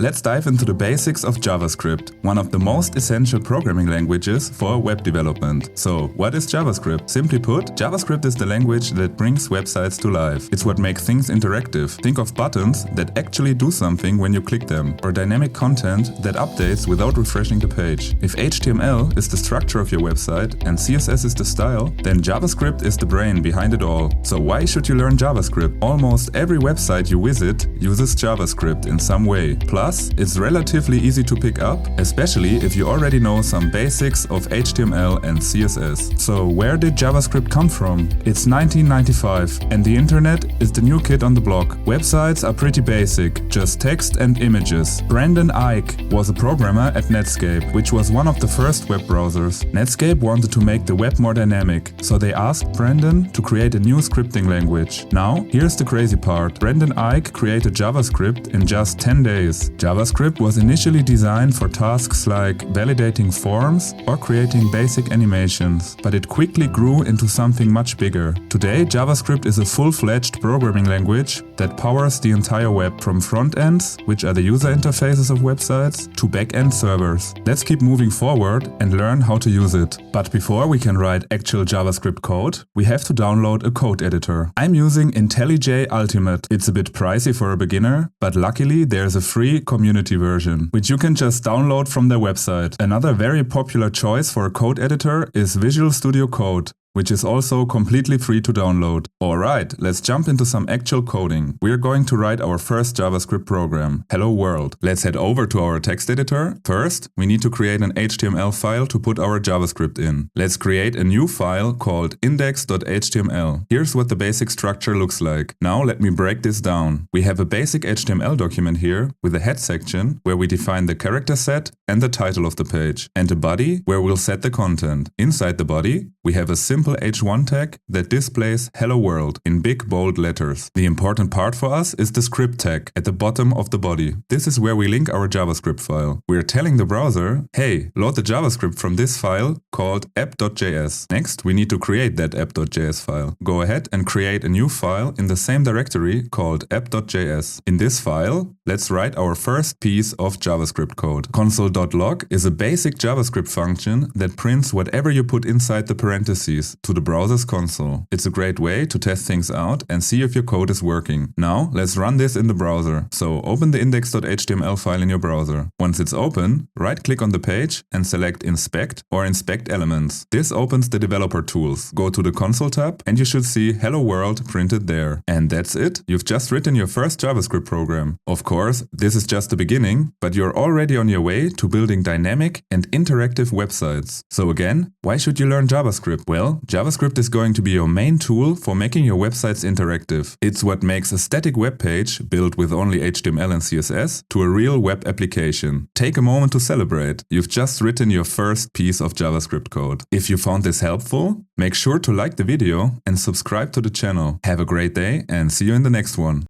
Let's dive into the basics of JavaScript, one of the most essential programming languages for web development. So, what is JavaScript? Simply put, JavaScript is the language that brings websites to life. It's what makes things interactive. Think of buttons that actually do something when you click them, or dynamic content that updates without refreshing the page. If HTML is the structure of your website and CSS is the style, then JavaScript is the brain behind it all. So why should you learn JavaScript? Almost every website you visit uses JavaScript in some way. Plus, it's relatively easy to pick up, especially if you already know some basics of HTML and CSS. So where did JavaScript come from? It's 1995 and the internet is the new kid on the block. Websites are pretty basic, just text and images. Brendan Eich was a programmer at Netscape, which was one of the first web browsers. Netscape wanted to make the web more dynamic, so they asked Brendan to create a new scripting language. Now, here's the crazy part. Brendan Eich created JavaScript in just 10 days. JavaScript was initially designed for tasks like validating forms or creating basic animations, but it quickly grew into something much bigger. Today, JavaScript is a full-fledged programming language that powers the entire web, from front ends, which are the user interfaces of websites, to back-end servers. Let's keep moving forward and learn how to use it. But before we can write actual JavaScript code, we have to download a code editor. I'm using IntelliJ Ultimate. It's a bit pricey for a beginner, but luckily there's a free community version, which you can just download from their website. Another very popular choice for a code editor is Visual Studio Code, which is also completely free to download. Alright, let's jump into some actual coding. We're going to write our first JavaScript program, Hello World. Let's head over to our text editor. First, we need to create an HTML file to put our JavaScript in. Let's create a new file called index.html. Here's what the basic structure looks like. Now let me break this down. We have a basic HTML document here with a head section where we define the character set and the title of the page, and a body where we'll set the content. Inside the body, we have a simple h1 tag that displays Hello World in big bold letters. The important part for us is the script tag at the bottom of the body. This is where we link our JavaScript file. We're telling the browser, hey, load the JavaScript from this file called app.js. Next, we need to create that app.js file. Go ahead and create a new file in the same directory called app.js. In this file, let's write our first piece of JavaScript code. Console.log is a basic JavaScript function that prints whatever you put inside the parentheses to the browser's console. It's a great way to test things out and see if your code is working. Now, let's run this in the browser. So open the index.html file in your browser. Once it's open, right-click on the page and select Inspect or Inspect Elements. This opens the developer tools. Go to the console tab and you should see Hello World printed there. And that's it. You've just written your first JavaScript program. Of course, this is just the beginning, but you're already on your way to building dynamic and interactive websites. So again, why should you learn JavaScript? Well, JavaScript is going to be your main tool for making your websites interactive. It's what makes a static web page built with only HTML and CSS to a real web application. Take a moment to celebrate. You've just written your first piece of JavaScript code. If you found this helpful, make sure to like the video and subscribe to the channel. Have a great day and see you in the next one.